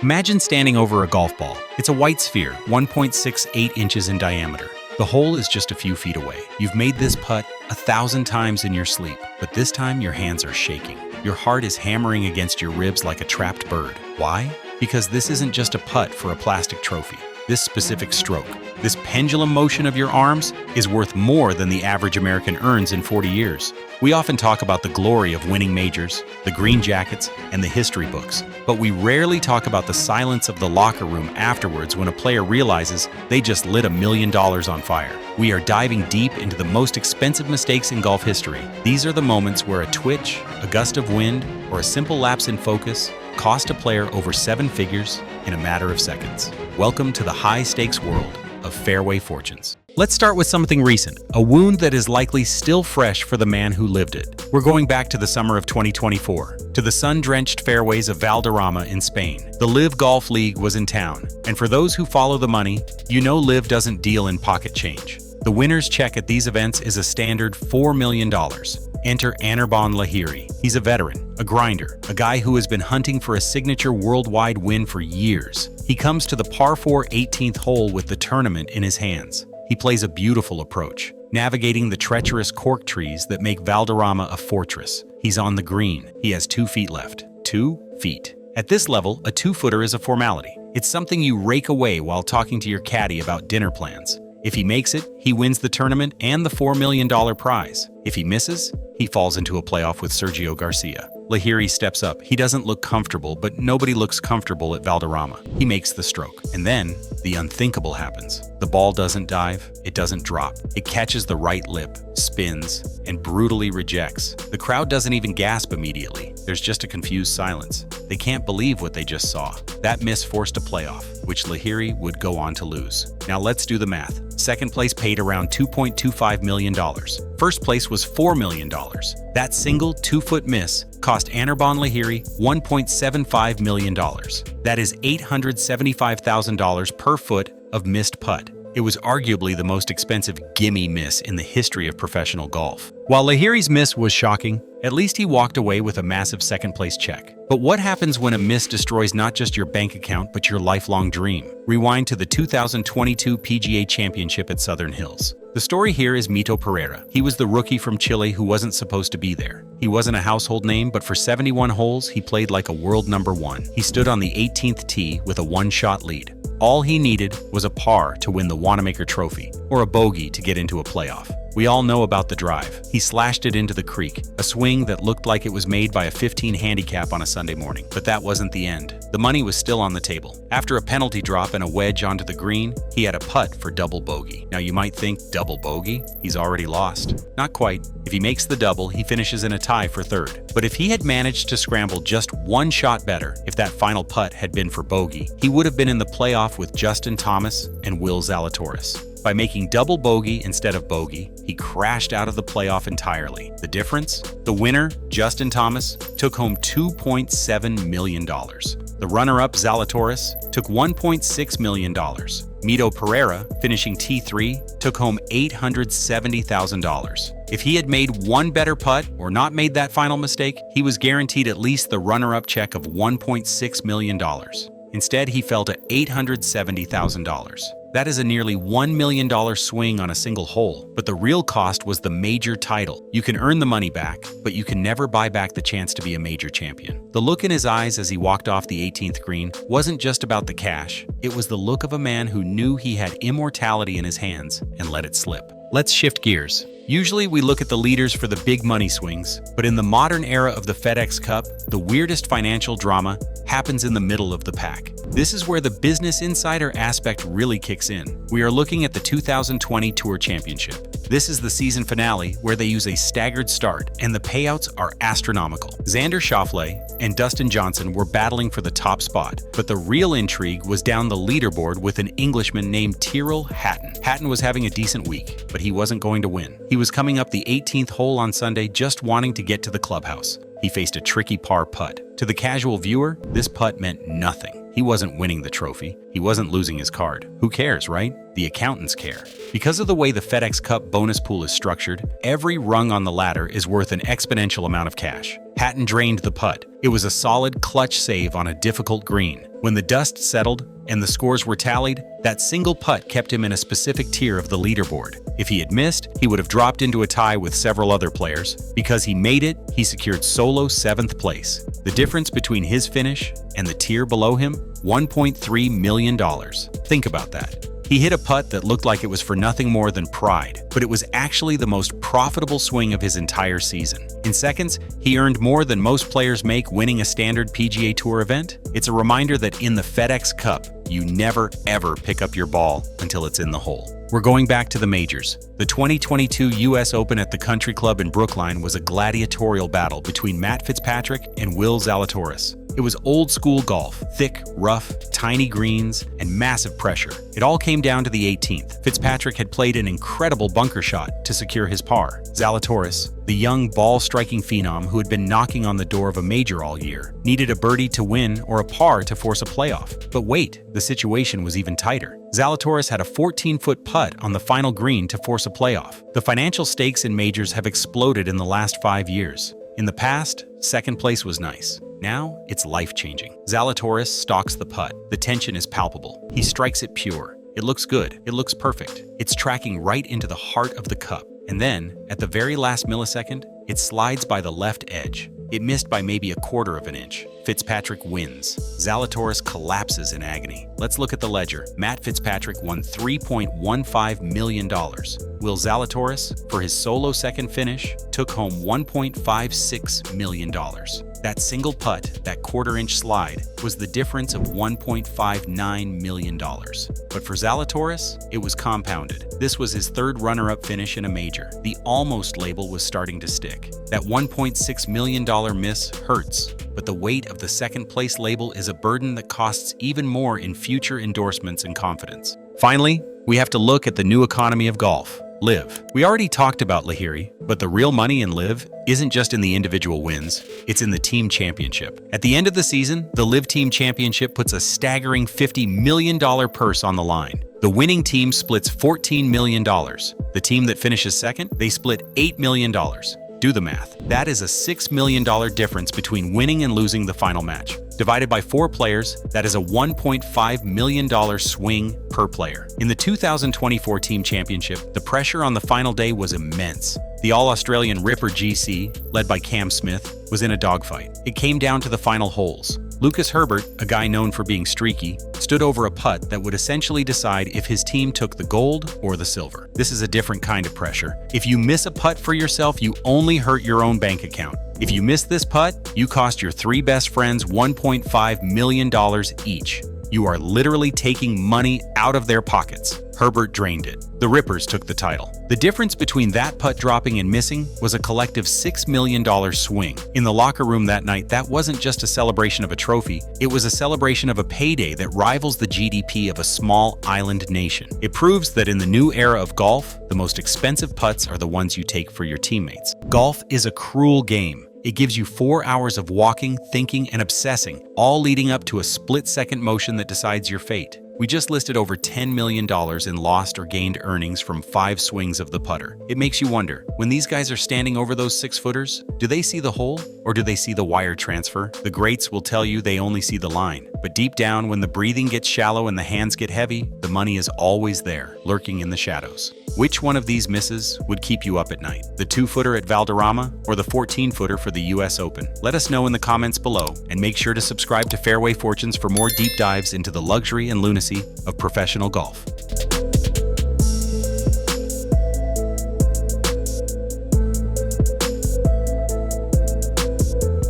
Imagine standing over a golf ball. It's a white sphere, 1.68 inches in diameter. The hole is just a few feet away. You've made this putt 1,000 times in your sleep, but this time your hands are shaking. Your heart is hammering against your ribs like a trapped bird. Why? Because this isn't just a putt for a plastic trophy. This specific stroke, this pendulum motion of your arms, is worth more than the average American earns in 40 years. We often talk about the glory of winning majors, the green jackets, and the history books, but we rarely talk about the silence of the locker room afterwards when a player realizes they just lit $1 million on fire. We are diving deep into the most expensive mistakes in golf history. These are the moments where a twitch, a gust of wind, or a simple lapse in focus cost a player over 7 figures in a matter of seconds. Welcome to the high-stakes world of fairway fortunes. Let's start with something recent, a wound that is likely still fresh for the man who lived it. We're going back to the summer of 2024, to the sun-drenched fairways of Valderrama in Spain. The LIV Golf League was in town, and for those who follow the money, you know LIV doesn't deal in pocket change. The winner's check at these events is a standard $4 million. Enter Anirban Lahiri. He's a veteran, a grinder, a guy who has been hunting for a signature worldwide win for years. He comes to the par 4 18th hole with the tournament in his hands. He plays a beautiful approach, navigating the treacherous cork trees that make Valderrama a fortress. He's on the green. He has 2 feet left. 2 feet. At this level, a 2-footer is a formality. It's something you rake away while talking to your caddy about dinner plans. If he makes it, he wins the tournament and the $4 million prize. If he misses, he falls into a playoff with Sergio Garcia. Lahiri steps up. He doesn't look comfortable, but nobody looks comfortable at Valderrama. He makes the stroke. And then, the unthinkable happens. The ball doesn't dive, it doesn't drop. It catches the right lip, spins, and brutally rejects. The crowd doesn't even gasp immediately. There's just a confused silence. They can't believe what they just saw. That miss forced a playoff, which Lahiri would go on to lose. Now let's do the math. Second place paid around $2.25 million. First place was $4 million. That single 2-foot miss cost Anirban Lahiri $1.75 million. That is $875,000 per foot of missed putt. It was arguably the most expensive gimme miss in the history of professional golf. While Lahiri's miss was shocking, at least he walked away with a massive second-place check. But what happens when a miss destroys not just your bank account, but your lifelong dream? Rewind to the 2022 PGA Championship at Southern Hills. The story here is Mito Pereira. He was the rookie from Chile who wasn't supposed to be there. He wasn't a household name, but for 71 holes, he played like a world number 1. He stood on the 18th tee with a 1-shot lead. All he needed was a par to win the Wanamaker Trophy, or a bogey to get into a playoff. We all know about the drive. He slashed it into the creek, a swing that looked like it was made by a 15 handicap on a Sunday morning. But that wasn't the end. The money was still on the table. After a penalty drop and a wedge onto the green, he had a putt for double bogey. Now you might think, double bogey? He's already lost. Not quite. If he makes the double, he finishes in a tie for third. But if he had managed to scramble just 1 shot better, if that final putt had been for bogey, he would have been in the playoff with Justin Thomas and Will Zalatoris. By making double bogey instead of bogey, he crashed out of the playoff entirely. The difference? The winner, Justin Thomas, took home $2.7 million. The runner-up, Zalatoris, took $1.6 million. Mito Pereira, finishing T3, took home $870,000. If he had made one better putt or not made that final mistake, he was guaranteed at least the runner-up check of $1.6 million. Instead, he fell to $870,000. That is a nearly $1 million swing on a single hole, but the real cost was the major title. You can earn the money back, but you can never buy back the chance to be a major champion. The look in his eyes as he walked off the 18th green wasn't just about the cash, it was the look of a man who knew he had immortality in his hands and let it slip. Let's shift gears. Usually we look at the leaders for the big money swings, but in the modern era of the FedEx Cup, the weirdest financial drama happens in the middle of the pack. This is where the business insider aspect really kicks in. We are looking at the 2020 Tour Championship. This is the season finale where they use a staggered start and the payouts are astronomical. Xander Schauffele and Dustin Johnson were battling for the top spot, but the real intrigue was down the leaderboard with an Englishman named Tyrrell Hatton. Hatton was having a decent week, but he wasn't going to win. He was coming up the 18th hole on Sunday just wanting to get to the clubhouse. He faced a tricky par putt. To the casual viewer, this putt meant nothing. He wasn't winning the trophy. He wasn't losing his card. Who cares, right? The accountants care. Because of the way the FedEx Cup bonus pool is structured, every rung on the ladder is worth an exponential amount of cash. Hatton drained the putt. It was a solid clutch save on a difficult green. When the dust settled and the scores were tallied, that single putt kept him in a specific tier of the leaderboard. If he had missed, he would have dropped into a tie with several other players. Because he made it, he secured solo 7th place. The difference between his finish and the tier below him, $1.3 million. Think about that. He hit a putt that looked like it was for nothing more than pride, but it was actually the most profitable swing of his entire season. In seconds, he earned more than most players make winning a standard PGA Tour event. It's a reminder that in the FedEx Cup, you never ever pick up your ball until it's in the hole. We're going back to the majors. The 2022 US Open at the Country Club in Brookline was a gladiatorial battle between Matt Fitzpatrick and Will Zalatoris. It was old-school golf, thick, rough, tiny greens, and massive pressure. It all came down to the 18th. Fitzpatrick had played an incredible bunker shot to secure his par. Zalatoris, the young ball-striking phenom who had been knocking on the door of a major all year, needed a birdie to win or a par to force a playoff. But wait, the situation was even tighter. Zalatoris had a 14-foot putt on the final green to force a playoff. The financial stakes in majors have exploded in the last 5 years. In the past, second place was nice. Now, it's life-changing. Zalatoris stalks the putt. The tension is palpable. He strikes it pure. It looks good. It looks perfect. It's tracking right into the heart of the cup. And then, at the very last millisecond, it slides by the left edge. It missed by maybe 1/4 of an inch. Fitzpatrick wins. Zalatoris collapses in agony. Let's look at the ledger. Matt Fitzpatrick won $3.15 million. Will Zalatoris, for his solo second finish, took home $1.56 million. That single putt, that 1/4 inch slide, was the difference of $1.59 million. But for Zalatoris, it was compounded. This was his 3rd runner-up finish in a major. The almost label was starting to stick. That $1.6 million miss hurts, but the weight of the second place label is a burden that costs even more in future endorsements and confidence. Finally, we have to look at the new economy of golf. LIV. We already talked about Lahiri, but the real money in LIV isn't just in the individual wins, it's in the team championship. At the end of the season, the LIV Team Championship puts a staggering $50 million purse on the line. The winning team splits $14 million. The team that finishes second, they split $8 million. Do the math. That is a $6 million difference between winning and losing the final match. Divided by 4 players, that is a $1.5 million swing per player. In the 2024 Team Championship, the pressure on the final day was immense. The All-Australian Ripper GC, led by Cam Smith, was in a dogfight. It came down to the final holes. Lucas Herbert, a guy known for being streaky, stood over a putt that would essentially decide if his team took the gold or the silver. This is a different kind of pressure. If you miss a putt for yourself, you only hurt your own bank account. If you miss this putt, you cost your 3 best friends $1.5 million each. You are literally taking money out of their pockets. Herbert drained it. The Rippers took the title. The difference between that putt dropping and missing was a collective $6 million swing. In the locker room that night, that wasn't just a celebration of a trophy, it was a celebration of a payday that rivals the GDP of a small island nation. It proves that in the new era of golf, the most expensive putts are the ones you take for your teammates. Golf is a cruel game. It gives you 4 hours of walking, thinking, and obsessing, all leading up to a split-second motion that decides your fate. We just listed over $10 million in lost or gained earnings from 5 swings of the putter. It makes you wonder, when these guys are standing over those 6-footers, do they see the hole or do they see the wire transfer? The greats will tell you they only see the line. But deep down, when the breathing gets shallow and the hands get heavy, the money is always there, lurking in the shadows. Which one of these misses would keep you up at night? The 2-footer at Valderrama or the 14-footer for the US Open? Let us know in the comments below, and make sure to subscribe to Fairway Fortunes for more deep dives into the luxury and lunacy of professional golf.